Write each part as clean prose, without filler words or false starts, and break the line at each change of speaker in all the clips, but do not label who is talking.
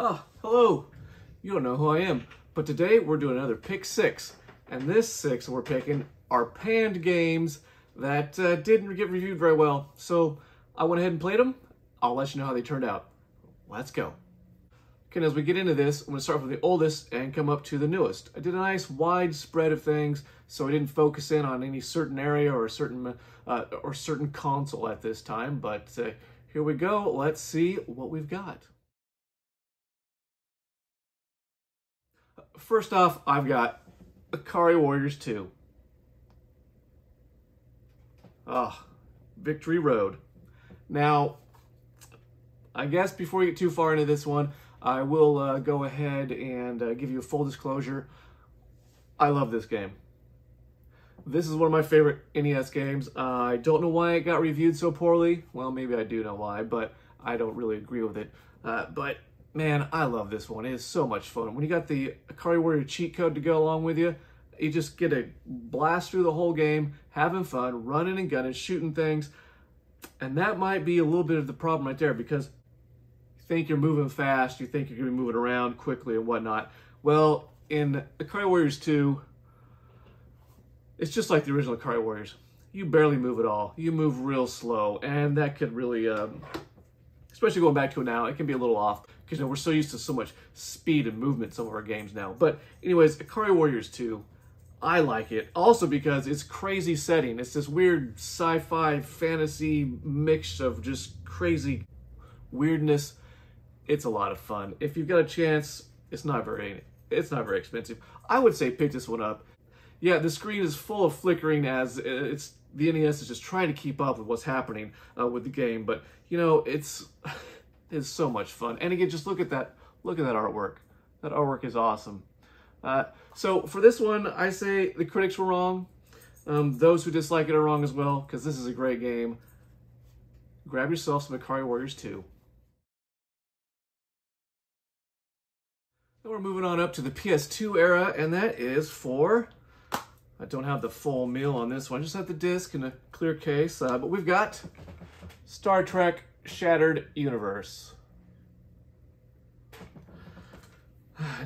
Oh, hello. You don't know who I am, but today we're doing another pick six. And this six we're picking are panned games that didn't get reviewed very well. So I went ahead and played them. I'll let you know how they turned out. Let's go. Okay, and as we get into this, I'm going to start with the oldest and come up to the newest. I did a nice wide spread of things, so I didn't focus in on any certain area or certain console at this time. But here we go. Let's see what we've got. First off, I've got Ikari Warriors 2. Victory Road. Now, I guess before we get too far into this one, I will go ahead and give you a full disclosure. I love this game. This is one of my favorite NES games. I don't know why it got reviewed so poorly. Well, maybe I do know why, but I don't really agree with it. But man, I love this one. It is so much fun. When you got the Ikari Warrior cheat code to go along with you, you just get to blast through the whole game, having fun, running and gunning, shooting things. And that might be a little bit of the problem right there, because you think you're moving fast, you think you're going to be moving around quickly and whatnot. Well, in Ikari Warriors 2, it's just like the original Ikari Warriors. You barely move at all. You move real slow, and that could really, especially going back to it now, it can be a little off, because we're so used to so much speed and movement in some of our games now. But anyways, Ikari Warriors 2, I like it. Also because it's crazy setting. It's this weird sci-fi fantasy mix of just crazy weirdness. It's a lot of fun. If you've got a chance, it's not very expensive. I would say pick this one up. Yeah, the screen is full of flickering as the NES is just trying to keep up with what's happening with the game. But you know, it's so much fun. And again, just look at that artwork. That artwork is awesome. So for this one, I say the critics were wrong. Those who dislike it are wrong as well, because this is a great game. Grab yourself some Ikari Warriors 2. Then we're moving on up to the PS2 era, and that is for, I don't have the full meal on this one, I just have the disc in a clear case, but we've got Star Trek Shattered Universe.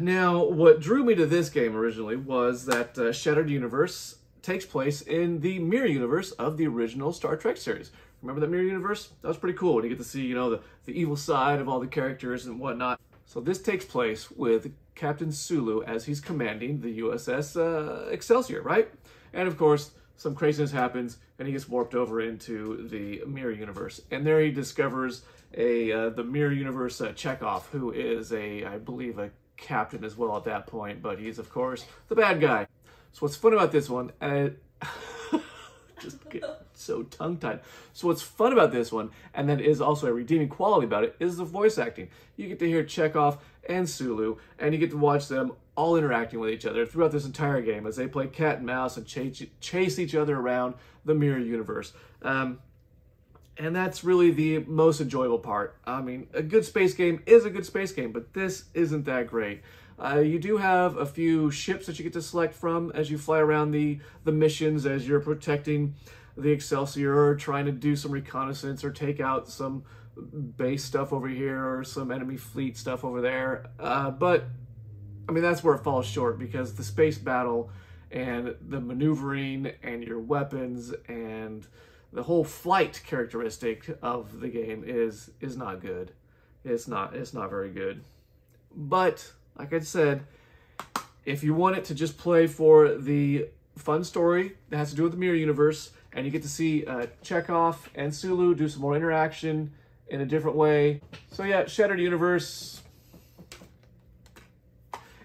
Now, what drew me to this game originally was that Shattered Universe takes place in the mirror universe of the original Star Trek series. Remember that mirror universe? That was pretty cool. You get to see, you know, the evil side of all the characters and whatnot. So this takes place with Captain Sulu as he's commanding the USS Excelsior, right? And of course, some craziness happens and he gets warped over into the mirror universe. And there he discovers the mirror universe Chekhov, who is I believe a captain as well at that point, but he's of course the bad guy. So what's fun about this one, just get so tongue-tied. So what's fun about this one, and that is also a redeeming quality about it, is the voice acting. You get to hear Chekhov and Sulu, and you get to watch them all interacting with each other throughout this entire game as they play cat and mouse and chase each other around the mirror universe. And that's really the most enjoyable part. I mean, a good space game is a good space game, but this isn't that great. You do have a few ships that you get to select from as you fly around the missions, as you're protecting the Excelsior, or trying to do some reconnaissance, or take out some base stuff over here, or some enemy fleet stuff over there. But, I mean, that's where it falls short, because the space battle and the maneuvering and your weapons and the whole flight characteristic of the game is not good. It's not very good. But like I said, if you want it to just play for the fun story that has to do with the mirror universe, and you get to see Chekhov and Sulu do some more interaction in a different way. So yeah, Shattered Universe,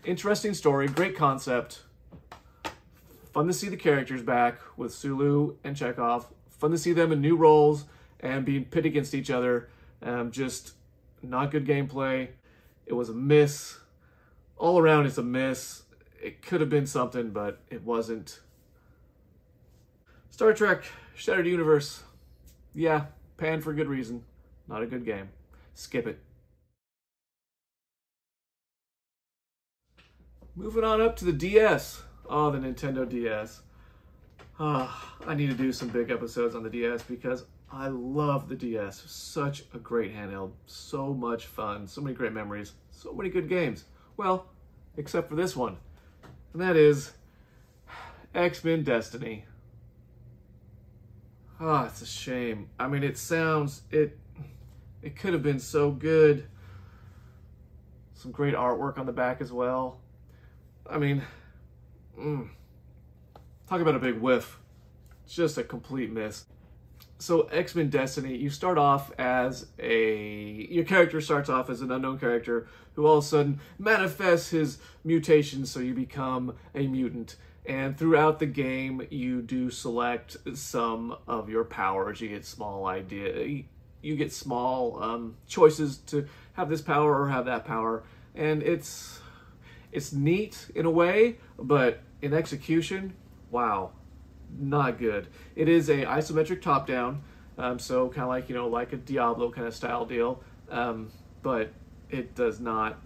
interesting story, great concept. Fun to see the characters back with Sulu and Chekhov. Fun to see them in new roles and being pit against each other. Just not good gameplay. It was a miss. All around, it's a miss. It could have been something, but it wasn't. Star Trek Shattered Universe. Yeah, panned for good reason. Not a good game. Skip it. Moving on up to the DS. Oh, the Nintendo DS. I need to do some big episodes on the DS because I love the DS. Such a great handheld. So much fun. So many great memories. So many good games. Well, except for this one. And that is X-Men Destiny. Ah, it's a shame. I mean, it could have been so good. Some great artwork on the back as well. I mean, talk about a big whiff. It's just a complete miss. So X-Men Destiny, you start off as your character starts off as an unknown character who all of a sudden manifests his mutation, so you become a mutant. And throughout the game, you do select some of your powers. You get you get small choices to have this power or have that power. And it's neat in a way, but in execution, wow, not good. It is a isometric top-down, so kind of like, like a Diablo kind of style deal, but it does not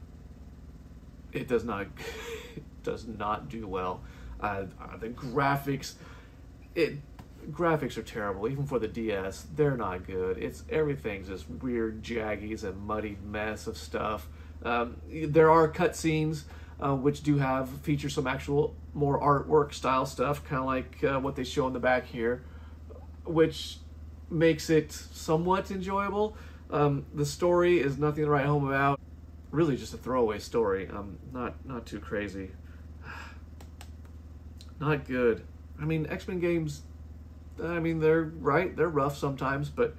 do well. The graphics are terrible, even for the DS. They're not good. Everything's just weird jaggies and muddied mess of stuff. There are cutscenes which do feature some actual more artwork style stuff, kind of like what they show in the back here, which makes it somewhat enjoyable. The story is nothing to write home about. Really just a throwaway story. Not too crazy. Not good. I mean, X-Men games, they're rough sometimes, but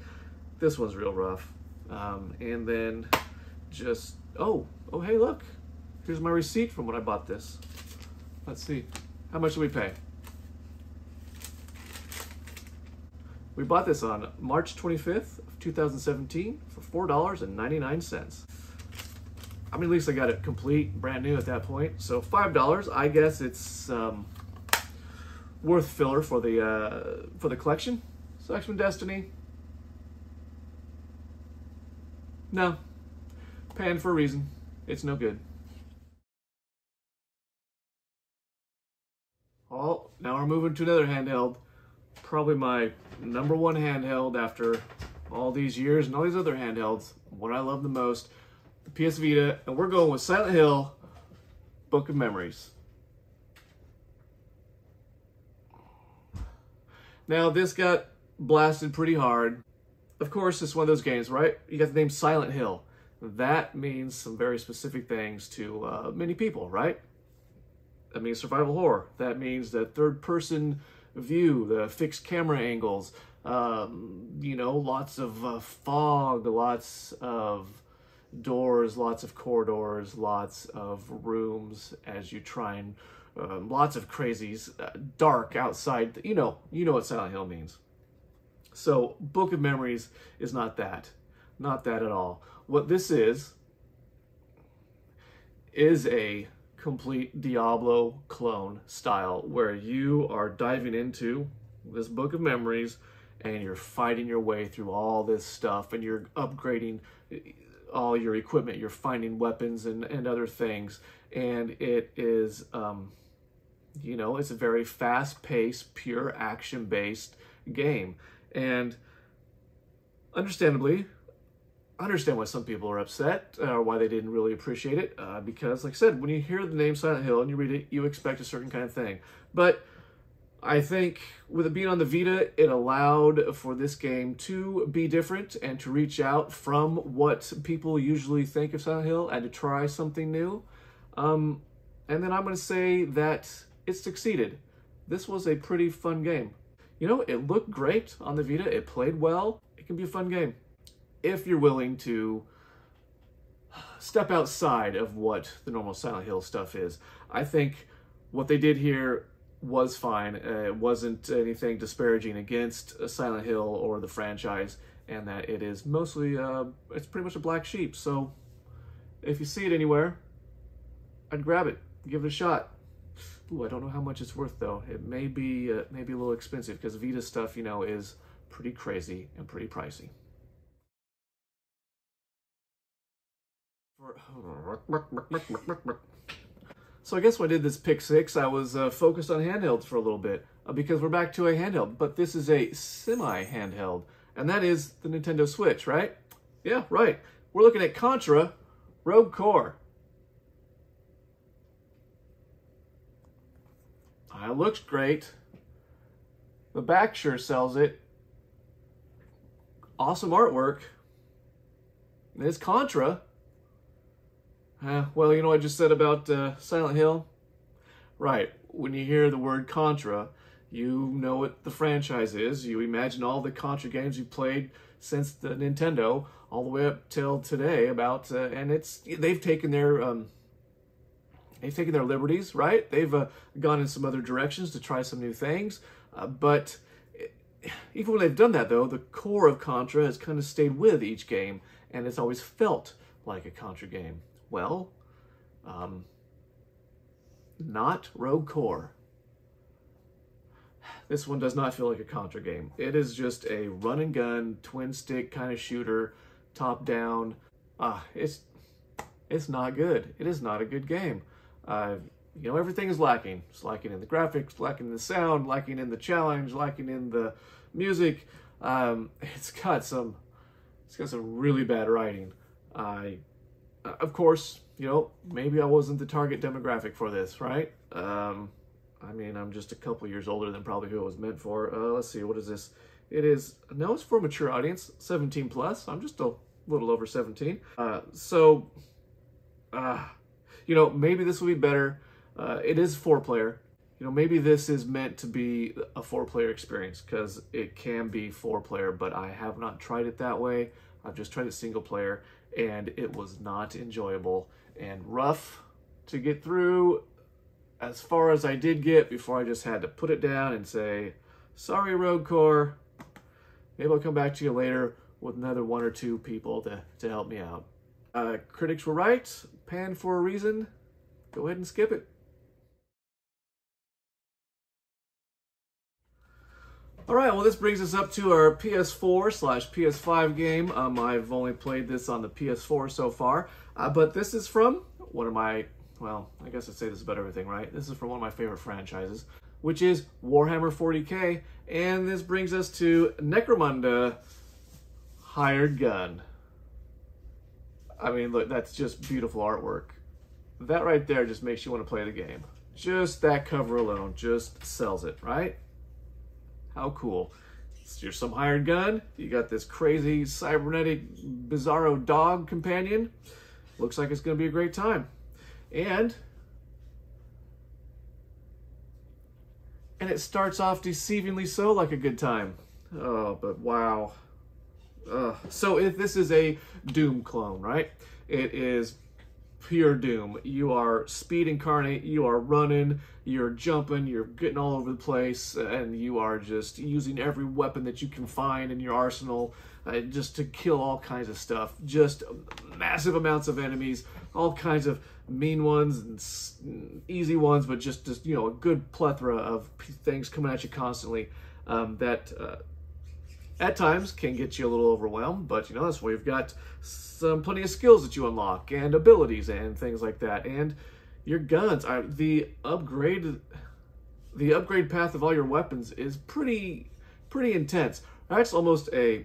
this one's real rough. And then just, oh, hey, look. Here's my receipt from when I bought this. Let's see. How much did we pay? We bought this on March 25th of 2017 for $4.99. I mean, at least I got it complete, brand new at that point. So $5. I guess it's worth filler for the collection. So X-Men Destiny. No. Paying for a reason. It's no good. Oh, now we're moving to another handheld. Probably my number one handheld after all these years and all these other handhelds. What I love the most, the PS Vita, and we're going with Silent Hill, Book of Memories. Now, this got blasted pretty hard. Of course, it's one of those games, right? You got the name Silent Hill. That means some very specific things to many people, right? That means survival horror. That means the third-person view, the fixed camera angles, lots of fog, lots of doors, lots of corridors, lots of rooms as you try and lots of crazies, dark outside. You know what Silent Hill means. So Book of Memories is not that at all. What this is a complete Diablo clone style where you are diving into this Book of Memories and you're fighting your way through all this stuff and you're upgrading all your equipment, you're finding weapons and other things, and it is it's a very fast-paced, pure action-based game. And understandably, I understand why some people are upset or why they didn't really appreciate it, because, like I said, when you hear the name Silent Hill and you read it, you expect a certain kind of thing. But I think with it being on the Vita, it allowed for this game to be different and to reach out from what people usually think of Silent Hill and to try something new. And then I'm going to say that it succeeded. This was a pretty fun game. It looked great on the Vita. It played well. It can be a fun game if you're willing to step outside of what the normal Silent Hill stuff is. I think what they did here was fine. It wasn't anything disparaging against Silent Hill or the franchise, and that it is mostly, it's pretty much a black sheep. So if you see it anywhere, I'd grab it, give it a shot. Ooh, I don't know how much it's worth though. It may be a little expensive because Vita stuff, is pretty crazy and pretty pricey. So I guess when I did this pick 6, I was focused on handhelds for a little bit because we're back to a handheld, but this is a semi-handheld, and that is the Nintendo Switch, right? Yeah, right. We're looking at Contra Rogue Core. It looks great. The back sure sells it. Awesome artwork. It's Contra. Well, you know what I just said about Silent Hill? Right. When you hear the word Contra, you know what the franchise is. You imagine all the Contra games you've played since the Nintendo, all the way up till today. And they've taken their liberties, right? They've gone in some other directions to try some new things, but even when they've done that, though, the core of Contra has kind of stayed with each game, and it's always felt like a Contra game. Well, not Rogue Core. This one does not feel like a Contra game. It is just a run and gun, twin stick kind of shooter, top down. It's not good. It is not a good game. You know, everything is lacking. It's lacking in the graphics, lacking in the sound, lacking in the challenge, lacking in the music. It's got some really bad writing. Of course, you know, maybe I wasn't the target demographic for this, right? I mean, I'm just a couple years older than probably who it was meant for. Let's see, what is this? It's for a mature audience, 17 plus. I'm just a little over 17. You know, maybe this will be better. It is 4-player. You know, maybe this is meant to be a 4-player experience, because it can be 4-player, but I have not tried it that way. I've just tried it single player, and it was not enjoyable and rough to get through as far as I did get before I just had to put it down and say, sorry, Rogue Core. Maybe I'll come back to you later with another 1 or 2 people to help me out. Critics were right. Panned for a reason. Go ahead and skip it. All right, well, this brings us up to our PS4/PS5 game. I've only played this on the PS4 so far, but this is from one of my, well, I guess I'd say this about everything, right? This is from one of my favorite franchises, which is Warhammer 40K, and this brings us to Necromunda Hired Gun. I mean, look, that's just beautiful artwork. That right there just makes you want to play the game. Just that cover alone just sells it, right? How cool. You're some hired gun. You got this crazy cybernetic bizarro dog companion. Looks like it's going to be a great time. And it starts off deceivingly so like a good time. Oh, but wow. So if this is a Doom clone, right? It is pure Doom. You are speed incarnate, you are running, you're jumping, you're getting all over the place, and you are just using every weapon that you can find in your arsenal just to kill all kinds of stuff. Just massive amounts of enemies, all kinds of mean ones and easy ones, but just you know, a good plethora of things coming at you constantly that at times can get you a little overwhelmed, but you know, that's why you've got plenty of skills that you unlock and abilities and things like that. And your guns are the upgrade path of all your weapons is pretty intense. That's almost I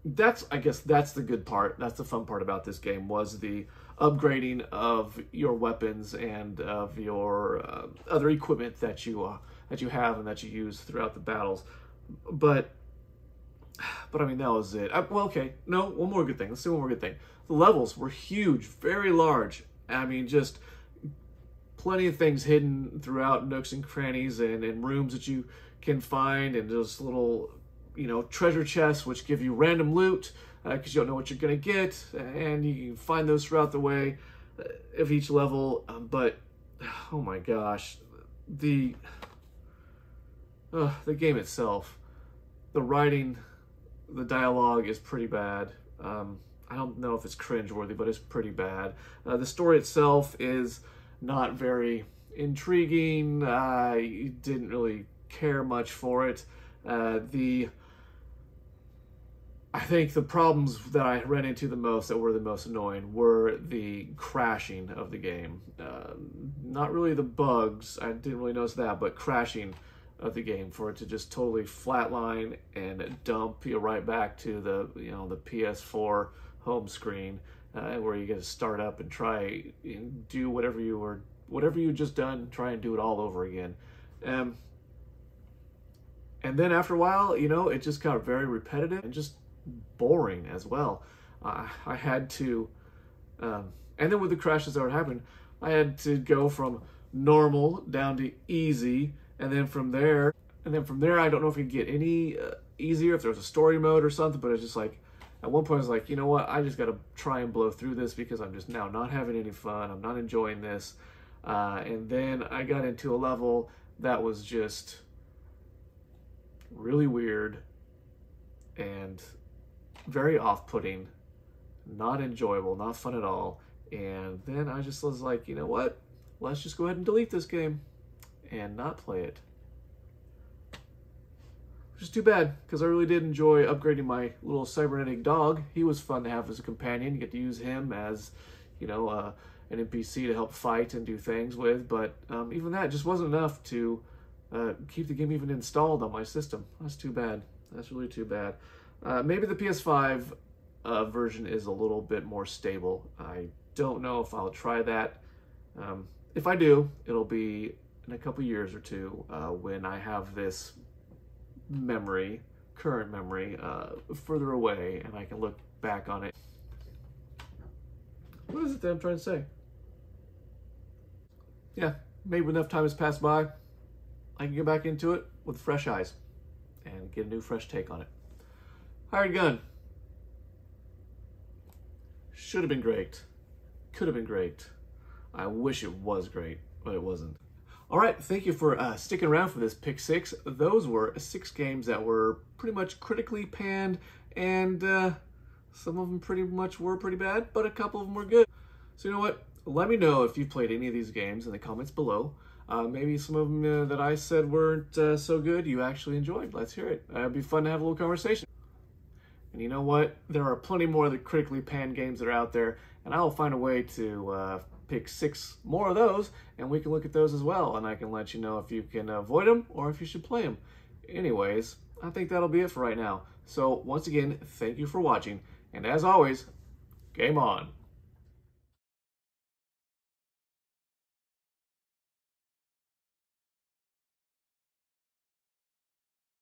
guess that's the good part. That's the fun part about this game, was the upgrading of your weapons and of your other equipment that you have and that you use throughout the battles. But I mean, that was it. Well, okay. No, one more good thing. Let's do one more good thing. The levels were huge, very large. I mean, just plenty of things hidden throughout nooks and crannies and rooms that you can find, and just little, you know, treasure chests which give you random loot because you don't know what you're going to get, and you can find those throughout the way of each level. But, oh my gosh, the game itself, the writing, the dialogue is pretty bad. I don't know if it's cringeworthy, but it's pretty bad. The story itself is not very intriguing. I didn't really care much for it. I think the problems that I ran into the most, that were the most annoying, were the crashing of the game. Not really the bugs, I didn't really notice that, but crashing of the game, for it to just totally flatline and dump you right back to the PS4 home screen, where you get to start up and try and do whatever you were whatever you just done, try and do it all over again. And then after a while, you know, it just got very repetitive and just boring as well. I had to, and then with the crashes that were happening, I had to go from normal down to easy, and then from there, I don't know if you get any easier, if there was a story mode or something, but it's just like, at one point I was like, you know what, I just got to try and blow through this because I'm just now not having any fun. I'm not enjoying this. And then I got into a level that was just really weird and very off-putting, not enjoyable, not fun at all. And then I just was like, you know what, let's just go ahead and delete this game and not play it. Which is too bad, because I really did enjoy upgrading my little cybernetic dog. He was fun to have as a companion. You get to use him as, you know, an NPC to help fight and do things with. But even that just wasn't enough to keep the game even installed on my system. That's too bad. That's really too bad. Maybe the PS5 version is a little bit more stable. I don't know if I'll try that. If I do, it'll be in a couple years or two when I have this current memory, further away, and I can look back on it. What is it that I'm trying to say? Yeah, maybe enough time has passed by, I can get back into it with fresh eyes and get a new fresh take on it. Hired Gun. Should have been great. Could have been great. I wish it was great, but it wasn't. All right, thank you for sticking around for this Pick 6. Those were 6 games that were pretty much critically panned, and some of them pretty much were pretty bad, but a couple of them were good. So you know what? Let me know if you've played any of these games in the comments below. Maybe some of them that I said weren't so good you actually enjoyed. Let's hear it. It'd be fun to have a little conversation. And you know what? There are plenty more of the critically panned games that are out there, and I will find a way to pick 6 more of those, and we can look at those as well, and I can let you know if you can avoid them or if you should play them. Anyways, I think that'll be it for right now. So once again, thank you for watching, and as always, game on.